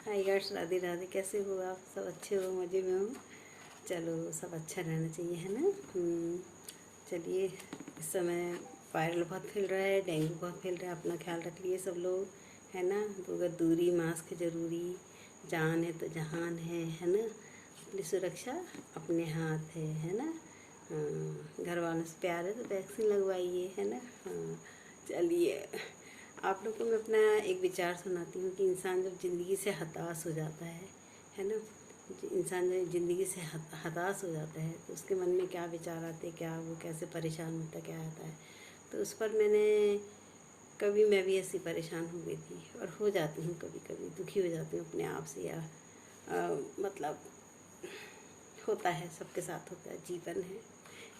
Hi guys, Radhe Radhe. कैसे हो आप सब? अच्छे हो? मज़े में हो? चलो, सब अच्छा रहना चाहिए, है ना। चलिए, इस समय वायरल बहुत फैल रहा है, डेंगू बहुत फैल रहा है। अपना ख्याल रख लिए सब लोग, है ना। दो गज दूरी, मास्क ज़रूरी। जान है तो जहान है ना। अपनी सुरक्षा अपने हाथ है ना। हाँ, घर वालों से प्यार है तो वैक्सीन लगवाइए, है ना। हाँ, चलिए, आप लोग को मैं अपना एक विचार सुनाती हूँ कि इंसान जब ज़िंदगी से हताश हो जाता है ना। इंसान जब ज़िंदगी से हताश हो जाता है तो उसके मन में क्या विचार आते हैं, क्या वो कैसे परेशान होता है, क्या आता है। तो उस पर कभी मैं भी ऐसी परेशान हो गई थी और हो जाती हूँ, कभी कभी दुखी हो जाती हूँ अपने आप से, या मतलब होता है, सबके साथ होता है, जीवन है,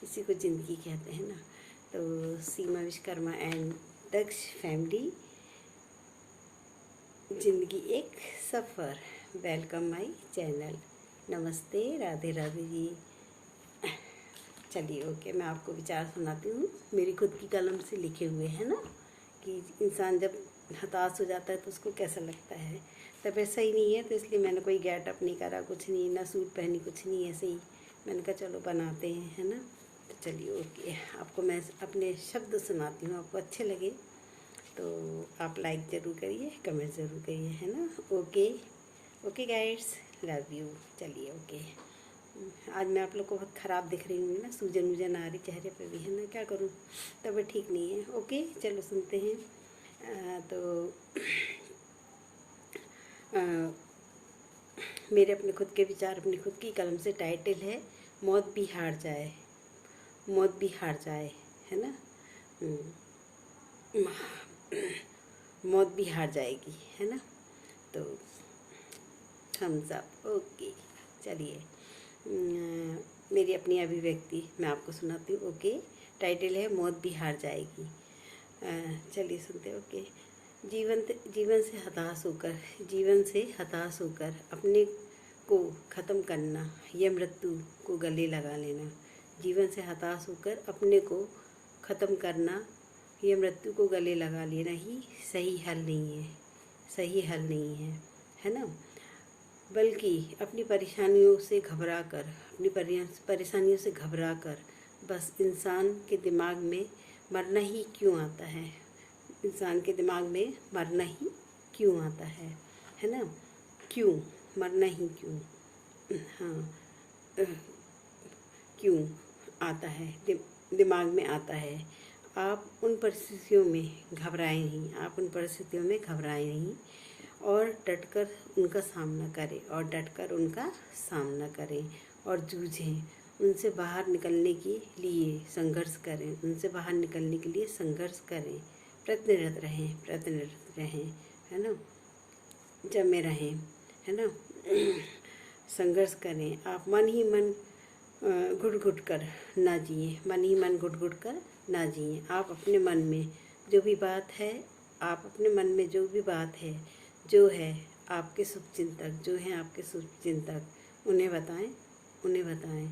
इसी को ज़िंदगी कहते हैं ना। तो सीमा विश्वकर्मा एंड दक्ष फैमिली, ज़िंदगी एक सफ़र, वेलकम माई चैनल। नमस्ते, राधे राधे जी। चलिए, ओके, मैं आपको विचार सुनाती हूँ, मेरी खुद की कलम से लिखे हुए, है ना। कि इंसान जब हताश हो जाता है तो उसको कैसा लगता है। तबीयत सही नहीं है तो इसलिए मैंने कोई गेटअप नहीं करा, कुछ नहीं, ना सूट पहनी, कुछ नहीं, ऐसे ही मैंने कहा चलो बनाते हैं, है ना। तो चलिए, ओके, आपको मैं अपने शब्द सुनाती हूँ, आपको अच्छे लगे तो आप लाइक ज़रूर करिए, कमेंट ज़रूर करिए, है ना। Okay okay guides, love you. चलिए, ओके। आज मैं आप लोग को बहुत ख़राब दिख रही हूँ ना, सूजन वूजन आ रही चेहरे पे भी, है ना। क्या करूँ, तबीयत ठीक नहीं है। ओके, चलो सुनते हैं। तो आ, मेरे अपने खुद के विचार, अपनी खुद की कलम से। टाइटल है मौत भी हार जाए, मौत भी हार जाए, है ना। मौत भी हार जाएगी, है ना। तो हम सब ओके। चलिए, मेरी अपनी अभिव्यक्ति मैं आपको सुनाती हूँ। ओके, टाइटल है मौत भी हार जाएगी। चलिए सुनते हैं। ओके। जीवन से हताश होकर अपने को ख़त्म करना, यह मृत्यु को गले लगा लेना। जीवन से हताश होकर अपने को ख़त्म करना, यह मृत्यु को गले लगा लेना ही सही हल नहीं है, सही हल नहीं है ना। बल्कि अपनी परेशानियों से घबरा कर बस इंसान के दिमाग में मरना ही क्यों आता है, इंसान के दिमाग में मरना ही क्यों आता है ना। क्यों मरना ही क्यों, हाँ, क्यों आता है, दिमाग में आता है। आप उन परिस्थितियों में घबराएं नहीं, आप उन परिस्थितियों में घबराएं नहीं, और डटकर उनका सामना करें, और डटकर उनका सामना करें और जूझें। उनसे बाहर निकलने के लिए संघर्ष करें, उनसे बाहर निकलने के लिए संघर्ष करें। प्रयत्नरत रहें, है ना, जमे रहें, है ना। संघर्ष करें। आप मन ही मन घुट घुट कर ना जिए, मन ही मन घुट घुट कर ना जिए। आप अपने मन में जो भी बात है, आप अपने मन में जो भी बात है, जो है आपके शुभचिंतक, जो हैं आपके शुभचिंतक, उन्हें बताएं, उन्हें बताएं।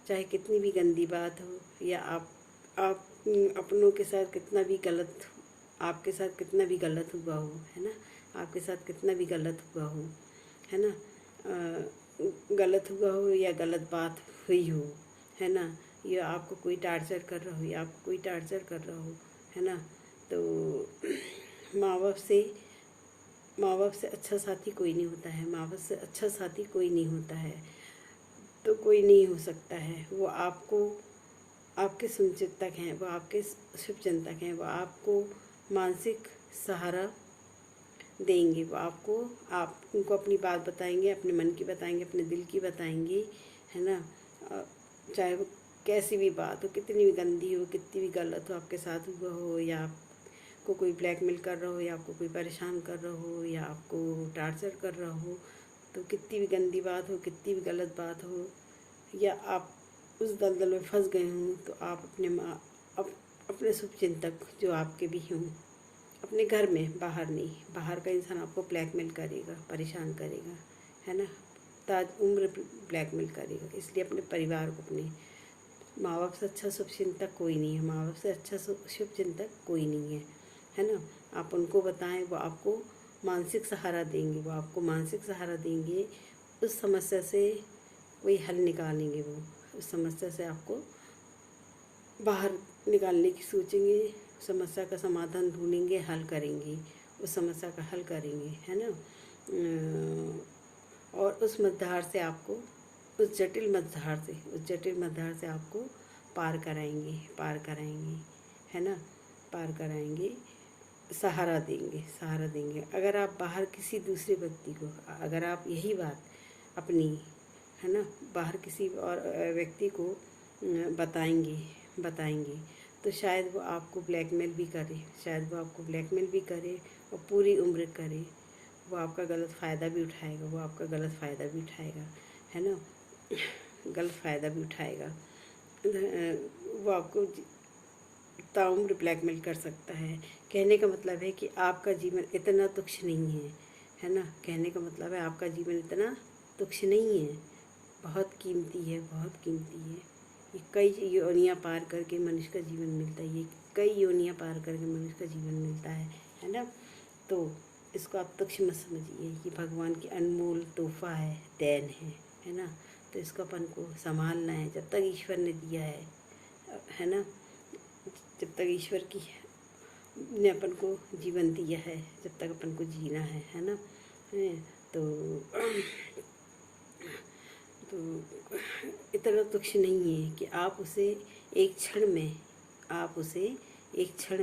चाहे कितनी भी गंदी बात हो, या आप अपनों के साथ कितना भी गलत, आपके साथ कितना भी गलत हुआ हो, है ना, आपके साथ कितना भी गलत हुआ हो, है ना। गलत हुआ हो या गलत बात हुई हो, है ना, या आपको कोई टार्चर कर रहा हो, या आपको कोई टार्चर कर रहा हो, है ना। तो माँ बाप से अच्छा साथी कोई नहीं होता है, माँ बाप से अच्छा साथी कोई नहीं होता है, तो कोई नहीं हो सकता है। वो आपको, आपके शुभचिंतक हैं, वो आपके शुभचिंतक हैं, वो आपको मानसिक सहारा देंगे। वो आपको, आप उनको अपनी बात बताएंगे, अपने मन की बताएंगे, अपने दिल की बताएंगे, है ना। चाहे वो कैसी भी बात हो, कितनी भी गंदी हो, कितनी भी गलत हो आपके साथ हुआ हो, या आपको कोई ब्लैकमेल कर रहा हो, या आपको कोई परेशान कर रहा हो, या आपको टार्चर कर रहा हो, तो कितनी भी गंदी बात हो, कितनी भी गलत बात हो, या आप उस दलदल में फंस गए हों, तो आप अपने शुभचिंतक जो आपके भी हों, अपने घर में, बाहर नहीं, बाहर का इंसान आपको ब्लैकमेल करेगा, परेशान करेगा, है ना, ताज उम्र ब्लैकमेल करेगा। इसलिए अपने परिवार को, अपने माँ बाप से अच्छा शुभचिंतक कोई नहीं है, माँ बाप से अच्छा शुभचिंतक कोई नहीं है ना। आप उनको बताएं, वो आपको मानसिक सहारा देंगे, वो आपको मानसिक सहारा देंगे। उस समस्या से वही हल निकालेंगे, वो उस समस्या से आपको बाहर निकालने की सोचेंगे, समस्या का समाधान ढूंढेंगे, हल करेंगे, उस समस्या का हल करेंगे, है ना। और उस मझधार से आपको, उस जटिल मझधार से आपको पार कराएंगे, है ना, पार कराएंगे, सहारा देंगे। अगर आप बाहर किसी दूसरे व्यक्ति को, अगर आप यही बात अपनी, है ना, बाहर किसी और व्यक्ति को बताएंगे तो शायद वो आपको ब्लैकमेल भी करे और पूरी उम्र करे। वो आपका गलत फ़ायदा भी उठाएगा, है ना, गलत फ़ायदा भी उठाएगा। वो आपको ताउम्र ब्लैकमेल कर सकता है। कहने का मतलब है कि आपका जीवन इतना तुच्छ नहीं है ना। कहने का मतलब है आपका जीवन इतना तुच्छ नहीं है, बहुत कीमती है। ये कई योनियाँ पार करके मनुष्य का जीवन मिलता है, है ना। तो इसको आप तुच्छ मत समझिए, ये भगवान की अनमोल तोहफा है, देन है ना। तो इसको अपन को संभालना है जब तक ईश्वर ने दिया है ना, जब तक ईश्वर ने अपन को जीवन दिया है, जब तक अपन को जीना है ना। तो इतना तुच्छ नहीं है कि आप उसे एक क्षण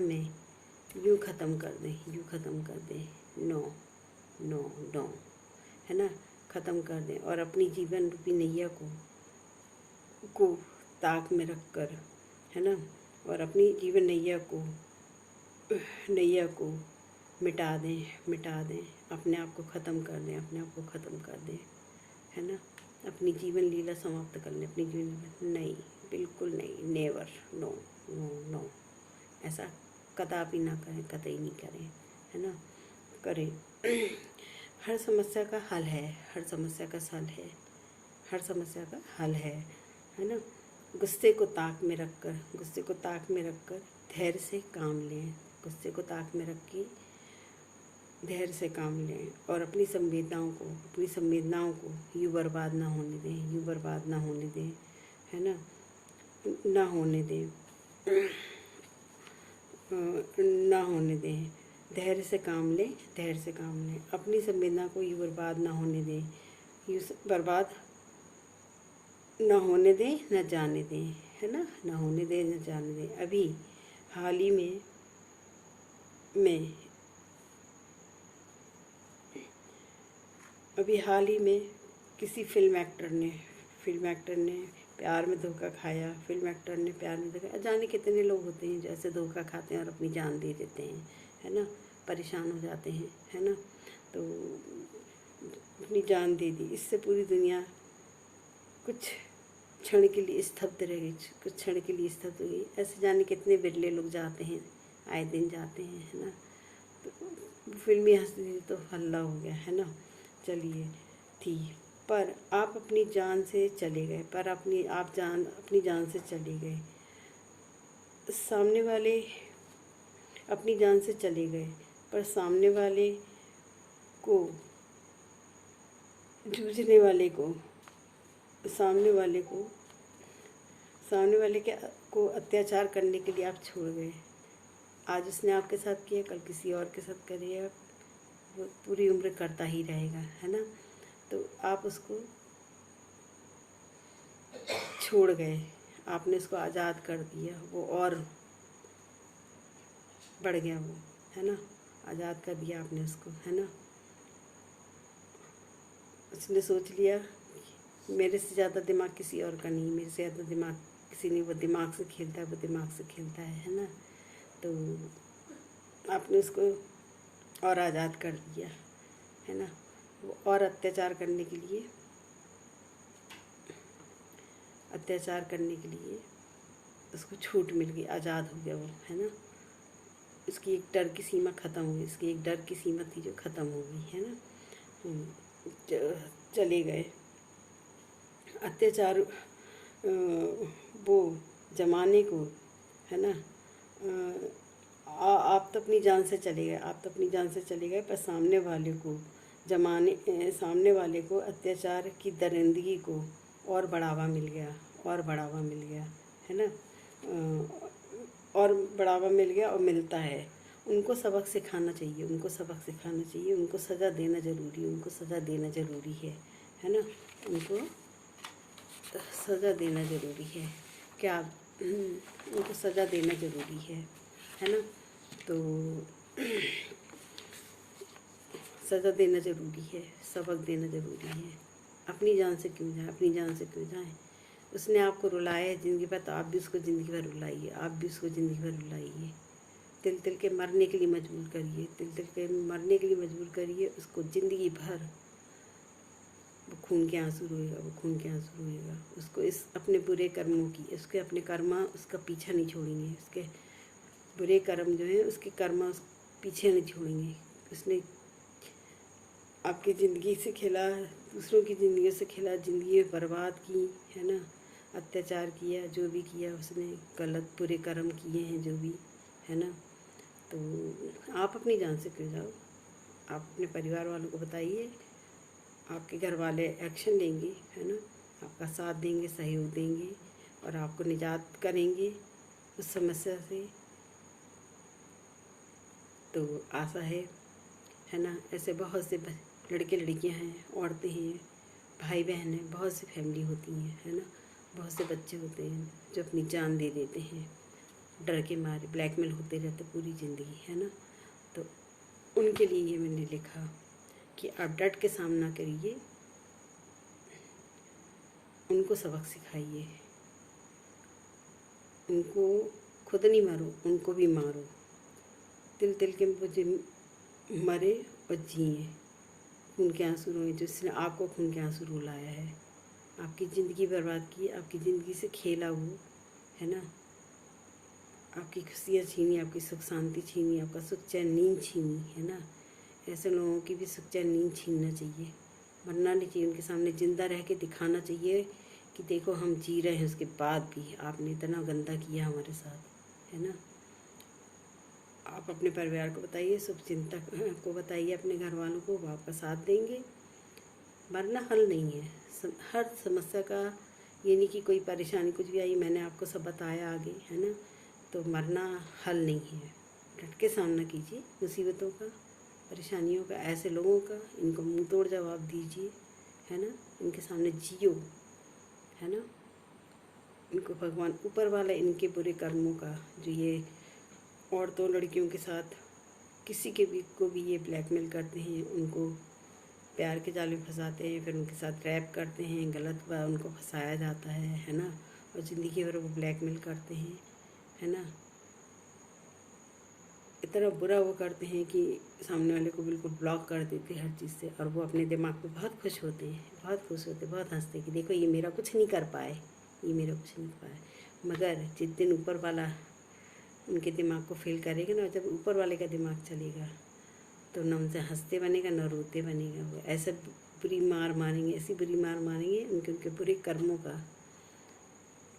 में यूँ ख़त्म कर दें। नो नो नो, है ना, ख़त्म कर दें और अपनी जीवन रूपी नैया को ताक में रख कर, है ना, और अपनी जीवन नैया को मिटा दें, अपने आप को ख़त्म कर दें, है ना। अपनी जीवन लीला समाप्त कर लें, अपनी जीवन नहीं, बिल्कुल नहीं, नेवर, नो नो नो, ऐसा कदापि ना करें, कतई नहीं करें, है ना। करें। हर समस्या का हल है, हर समस्या का हल है ना। गुस्से को ताक में रखकर धैर्य से काम लें, धैर्य से काम लें और अपनी संवेदनाओं को यूँ बर्बाद ना होने दें, है ना, ना होने दें। धैर्य से काम लें, अपनी संवेदना को यूँ बर्बाद ना होने दें, न होने दें, न जाने दें, है ना, न होने दें, न जाने दें। अभी हाल ही में किसी फिल्म एक्टर ने प्यार में धोखा खाया, जाने कितने लोग होते हैं जैसे धोखा खाते हैं और अपनी जान दे देते हैं, है ना, परेशान हो जाते हैं, है ना। तो अपनी जान दे दी, इससे पूरी दुनिया कुछ क्षण के लिए स्तब्ध हो गई। ऐसे जाने कितने बिरले लोग जाते हैं, आए दिन जाते हैं, है ना। तो फिल्मी हस्ती तो हल्ला हो गया, है ना। चलिए थी, पर आप अपनी जान से चले गए, सामने वाले अपनी जान से चले गए, पर सामने वाले को अत्याचार करने के लिए आप छोड़ गए। आज उसने आपके साथ किया, कल किसी और के साथ करेगा, वो पूरी उम्र करता ही रहेगा, है ना। तो आप उसको छोड़ गए, आपने उसको आज़ाद कर दिया, वो और बढ़ गया वो, है ना, आज़ाद कर दिया आपने उसको, है ना। उसने सोच लिया मेरे से ज़्यादा दिमाग किसी और का नहीं, मेरे से ज़्यादा दिमाग किसी नहीं, वो दिमाग से खेलता है ना। तो आपने उसको और आज़ाद कर दिया, है ना। वो और अत्याचार करने के लिए उसको छूट मिल गई, आज़ाद हो गया वो, है ना। उसकी एक डर की सीमा ख़त्म हुई, थी जो ख़त्म हो गई, है ना। चले गए अत्याचार, वो जमाने को, है ना, आप तो अपनी जान से चले गए, आप तो अपनी जान से चले गए, पर सामने वाले को अत्याचार की दरिंदगी को और बढ़ावा मिल गया, और बढ़ावा मिल गया, है ना। और बढ़ावा मिल गया और मिलता है। उनको सबक सिखाना चाहिए, उनको सबक सिखाना चाहिए, उनको सज़ा देना ज़रूरी है, उनको सज़ा देना ज़रूरी है ना। उनको सज़ा देना ज़रूरी है। क्या उनको सज़ा देना ज़रूरी है ना। तो सज़ा देना ज़रूरी है, सबक देना ज़रूरी है। अपनी जान से क्यों जाए, अपनी जान से क्यों जाए। उसने आपको रुलाया है ज़िंदगी भर, तो आप भी उसको ज़िंदगी भर रुलाइए, आप भी उसको ज़िंदगी भर रुलाइए। तिल तिल के मरने के लिए मजबूर करिए, तिल तिल के मरने के लिए मजबूर करिए उसको ज़िंदगी भर। वो खून के आंसू रोएगा, वो खून के आंसू रोएगा। उसको इस अपने बुरे कर्मों की, उसके अपने कर्मा उसका पीछा नहीं छोड़ेंगे। उसके बुरे कर्म जो हैं, उसके कर्मा उस पीछे नहीं छोड़ेंगे। उसने आपकी ज़िंदगी से खेला, दूसरों की ज़िंदगी से खेला, ज़िंदगी बर्बाद की, है ना। अत्याचार किया, जो भी किया उसने, गलत बुरे कर्म किए हैं जो भी, है ना। तो आप अपनी जान से क्यों जाओ। आप अपने परिवार वालों को बताइए, आपके घर वाले एक्शन लेंगे, है ना। आपका साथ देंगे, सहयोग देंगे और आपको निजात करेंगे उस समस्या से। तो आशा है ना। ऐसे बहुत से लड़के लड़कियां हैं, औरतें हैं, भाई बहन हैं, बहुत सी फैमिली होती हैं, है ना। बहुत से बच्चे होते हैं जो अपनी जान दे देते हैं, डर के मारे ब्लैकमेल होते रहते पूरी ज़िंदगी, है ना। तो उनके लिए ये मैंने लिखा कि आप डट के सामना करिए, उनको सबक सिखाइए, उनको खुद नहीं मारो, उनको भी मारो। तिल तिल के मुझे मरे और जिए, खून के आंसू रोए, जिसने आपको खून के आंसू रुलाया है, आपकी ज़िंदगी बर्बाद की, आपकी ज़िंदगी से खेला वो, है ना। आपकी खुशियाँ छीनी, आपकी सुख शांति छीनी, आपका सुख चैन नींद छीनी, है ना। ऐसे लोगों की भी सुख चैन नींद छीनना चाहिए, मरना नहीं चाहिए। उनके सामने ज़िंदा रह के दिखाना चाहिए कि देखो हम जी रहे हैं, उसके बाद भी आपने इतना गंदा किया हमारे साथ, है ना। आप अपने परिवार को बताइए, शुभ चिंतक को बताइए, अपने घर वालों को, वो आपका साथ देंगे। मरना हल नहीं है। हर समस्या का ये नहीं कि कोई परेशानी कुछ भी आई, मैंने आपको सब बताया आगे, है ना। तो मरना हल नहीं है। डट के सामना कीजिए मुसीबतों का, परेशानियों का, ऐसे लोगों का। इनको मुंह तोड़ जवाब दीजिए, है ना। इनके सामने जियो, है ना। इनको भगवान ऊपर वाला इनके बुरे कर्मों का, जो ये औरतों लड़कियों के साथ किसी के भी को भी ये ब्लैकमेल करते हैं, उनको प्यार के जाल में फंसाते हैं, फिर उनके साथ रैप करते हैं, गलत उनको फंसाया जाता है ना। और ज़िंदगी भर वो ब्लैकमेल करते हैं, है ना। इतना बुरा वो करते हैं कि सामने वाले को बिल्कुल ब्लॉक कर देते हैं हर चीज़ से। और वो अपने दिमाग पे बहुत खुश होते हैं, बहुत खुश होते हैं, बहुत हंसते हैं कि देखो ये मेरा कुछ नहीं कर पाए, ये मेरा कुछ नहीं कर पाए। मगर जिस दिन ऊपर वाला उनके दिमाग को फील करेगा ना, जब ऊपर वाले का दिमाग चलेगा, तो न उनसे हंसते बनेगा न रोते बनेगा। वो ऐसे बुरी मार मारेंगे, ऐसी बुरी मार मारेंगे, उनके उनके बुरे कर्मों का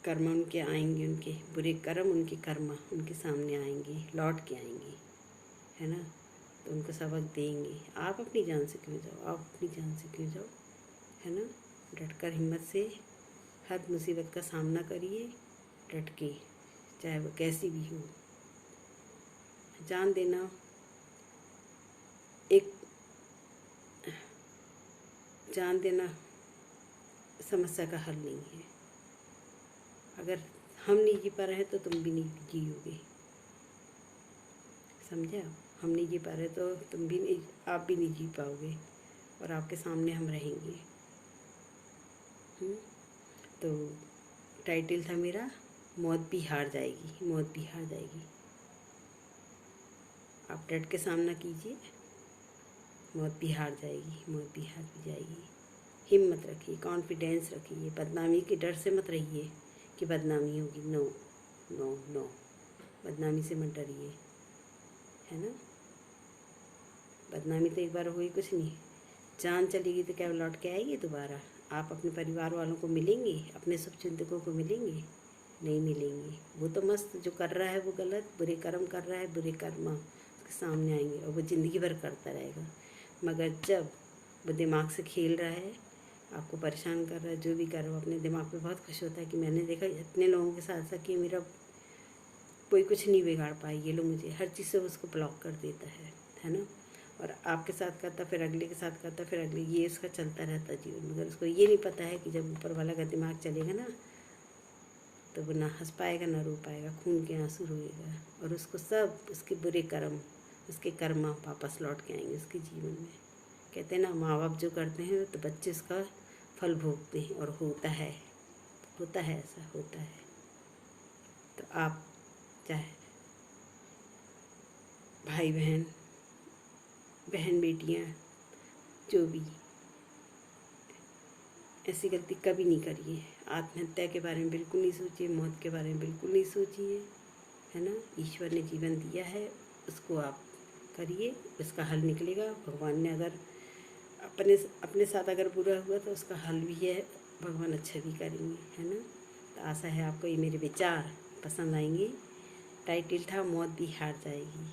कर्म उनके आएंगे, उनके बुरे कर्म, उनके कर्म उनके सामने आएंगे, लौट के आएंगे, है ना। तो उनको सबक देंगे। आप अपनी जान से क्यों जाओ, आप अपनी जान से क्यों जाओ, है ना। डटकर हिम्मत से हर मुसीबत का सामना करिए, डट के, चाहे वो कैसी भी हो। जान देना एक जान देना समस्या का हल नहीं है। अगर हम नहीं जी पा रहे हैं तो तुम भी नहीं जियोगे, समझे आप। हम नहीं जी पा रहे तो तुम भी नहीं, आप भी नहीं जी पाओगे, और आपके सामने हम रहेंगे। तो टाइटल था मेरा, मौत भी हार जाएगी, मौत भी हार जाएगी। आप डट के सामना कीजिए, मौत भी हार जाएगी, मौत भी हार भी जाएगी। हिम्मत रखिए, कॉन्फिडेंस रखिए, बदनामी के डर से मत रहिए कि बदनामी होगी। नो नो नो, बदनामी से मत डरिए, है ना। बदनामी तो एक बार हुई, कुछ नहीं, जान चलेगी तो क्या लौट के आएगी दोबारा। आप अपने परिवार वालों को मिलेंगे, अपने शुभचिंतकों को मिलेंगे, नहीं मिलेंगे। वो तो मस्त जो कर रहा है वो गलत, बुरे कर्म कर रहा है, बुरे कर्म उसके सामने आएंगे और वो ज़िंदगी भर करता रहेगा। मगर जब वो दिमाग से खेल रहा है, आपको परेशान कर रहा है, जो भी कर रहा है, अपने दिमाग पे बहुत खुश होता है कि मैंने देखा इतने लोगों के साथ कि मेरा कोई कुछ नहीं बिगाड़ पाए, ये लोग मुझे हर चीज़ से उसको ब्लॉक कर देता है ना। और आपके साथ करता, फिर अगले के साथ करता, फिर अगले, ये इसका चलता रहता जीवन। मगर उसको ये नहीं पता है कि जब ऊपर वाला का दिमाग चलेगा ना, तो वो ना हंस पाएगा ना रो पाएगा, खून के आंसू रोएगा और उसको सब उसके बुरे कर्म, उसके कर्म वापस लौट के आएंगे उसके जीवन में। कहते हैं ना, माँ बाप जो करते हैं तो बच्चे उसका फल भोगते हैं, और होता है ऐसा होता है। तो आप चाहे भाई बहन, बहन बेटियाँ, जो भी, ऐसी गलती कभी नहीं करिए। आत्महत्या के बारे में बिल्कुल नहीं सोचिए, मौत के बारे में बिल्कुल नहीं सोचिए, है ना। ईश्वर ने जीवन दिया है, उसको आप करिए, उसका हल निकलेगा। भगवान ने अगर अपने साथ अगर बुरा हुआ तो उसका हल भी है, भगवान अच्छा भी करेंगे, है ना। तो आशा है आपको ये मेरे विचार पसंद आएंगे। टाइटल था मौत भी हार जाएगी,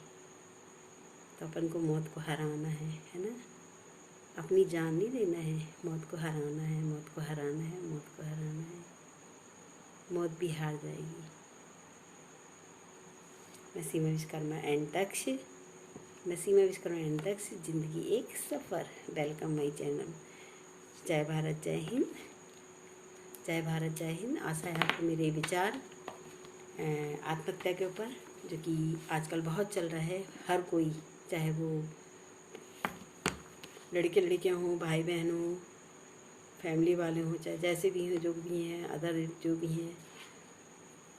तो अपन को मौत को हराना है ना। अपनी जान नहीं देना है, मौत को हराना है, मौत को हराना है, मौत को हराना है। मौत भी हार जाएगी। मैं सीमा विश्वकर्मा एंड तक्ष, जिंदगी एक सफ़र। Welcome my channel. जय भारत, जय हिंद। जय भारत, जय हिंद। आशा है आपको मेरे विचार आत्महत्या के ऊपर, जो कि आजकल बहुत चल रहा है, हर कोई, चाहे वो लड़के लड़कियां हों, भाई बहन हों, फैमिली वाले हों, चाहे जैसे भी हों, जो भी हैं, अदर जो भी हैं,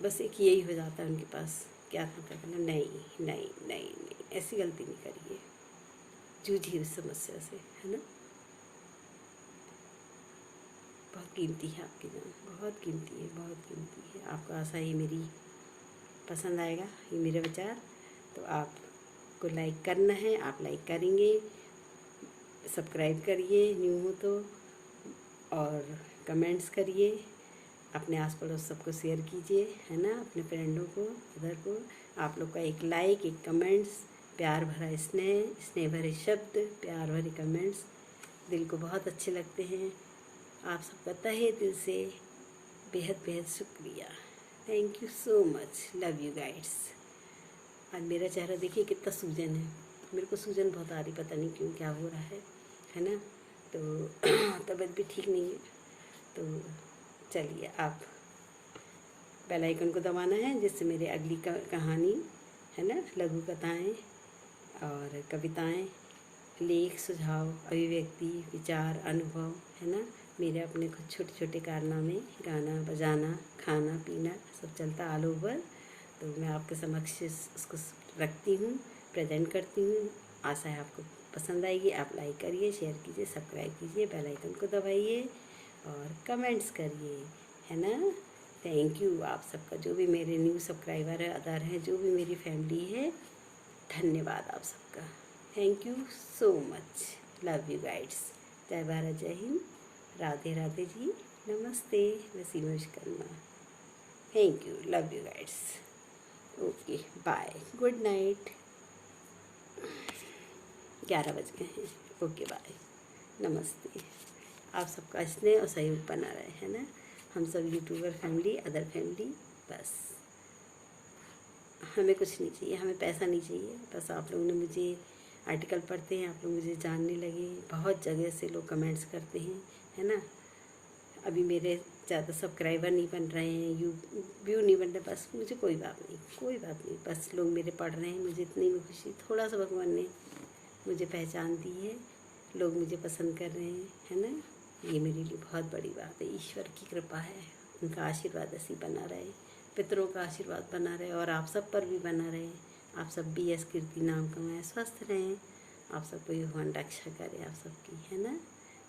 बस एक यही हो जाता है उनके पास कि आत्महत्या करना। नहीं नहीं नहीं नहीं, ऐसी गलती नहीं करिए। जूझिए उस समस्या से, है ना। बहुत कीमती है आपकी जान, बहुत कीमती है, बहुत कीमती है। आपको आशा ही मेरी पसंद आएगा, ये मेरे विचार। तो आपको लाइक करना है, आप लाइक करेंगे, सब्सक्राइब करिए न्यू हो तो, और कमेंट्स करिए, अपने आस पड़ोस सबको शेयर कीजिए, है ना, अपने फ्रेंडों को, उधर को। आप लोग का एक लाइक, एक कमेंट्स, प्यार भरा स्नेह भरे शब्द, प्यार भरे कमेंट्स दिल को बहुत अच्छे लगते हैं। आप सबका तहे दिल से बेहद बेहद शुक्रिया। Thank you so much, love you guides. आज मेरा चेहरा देखिए कितना सूजन है, मेरे को सूजन बहुत आ रही, पता नहीं क्यों, क्या हो रहा है ना। तो तबीयत भी ठीक नहीं है। तो चलिए, आप बेल आइकन को दबाना है, जिससे मेरे अगली कहानी, है ना, लघु कथाएँ और कविताएं, लेख, सुझाव, अभिव्यक्ति, विचार, अनुभव, है ना, मेरे अपने कुछ छोटे छोटे कारनामे, गाना बजाना, खाना पीना, सब चलता ऑल ओवर। तो मैं आपके समक्ष उसको रखती हूँ, प्रेजेंट करती हूँ। आशा है आपको पसंद आएगी। आप लाइक करिए, शेयर कीजिए, सब्सक्राइब कीजिए, बेल आइकन को दबाइए और कमेंट्स करिए, है ना। थैंक यू आप सबका, जो भी मेरे न्यू सब्सक्राइबर है, अदर हैं, जो भी मेरी फैमिली है, धन्यवाद आप सबका। Thank you so much, love you guys. जय भारत, जय हिंद, राधे राधे जी, नमस्ते। मैं Seema Vishwakarma. Thank you, love you guys. Okay, bye, good night. 11 बज गए हैं। ओके, बाय, नमस्ते। आप सबका स्नेह और सहयोग बना रहे, है ना। हम सब यूट्यूबर फैमिली, अदर फैमिली, बस हमें कुछ नहीं चाहिए, हमें पैसा नहीं चाहिए। बस आप लोगों ने मुझे आर्टिकल पढ़ते हैं, आप लोग मुझे जानने लगे, बहुत जगह से लोग कमेंट्स करते हैं, है ना। अभी मेरे ज़्यादा सब्सक्राइबर नहीं बन रहे हैं, व्यू नहीं बन रहे, बस मुझे कोई बात नहीं, कोई बात नहीं। बस लोग मेरे पढ़ रहे हैं, मुझे इतनी भी खुशी। थोड़ा सा भगवान ने मुझे पहचान दी है, लोग मुझे पसंद कर रहे हैं, है ना। ये मेरे लिए बहुत बड़ी बात है। ईश्वर की कृपा है, उनका आशीर्वाद ऐसी बना रहे, पितरों का आशीर्वाद बना रहे, और आप सब पर भी बना रहे। आप सब भी यश कीर्ति नाम कमाएं, स्वस्थ रहें, आप सबको भगवान रक्षा करे आप सबकी, है ना।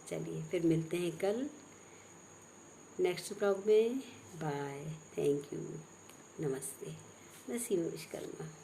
चलिए, फिर मिलते हैं कल नेक्स्ट ब्लॉग में। बाय, थैंक यू, नमस्ते। मैं सीमा विश्वकर्मा।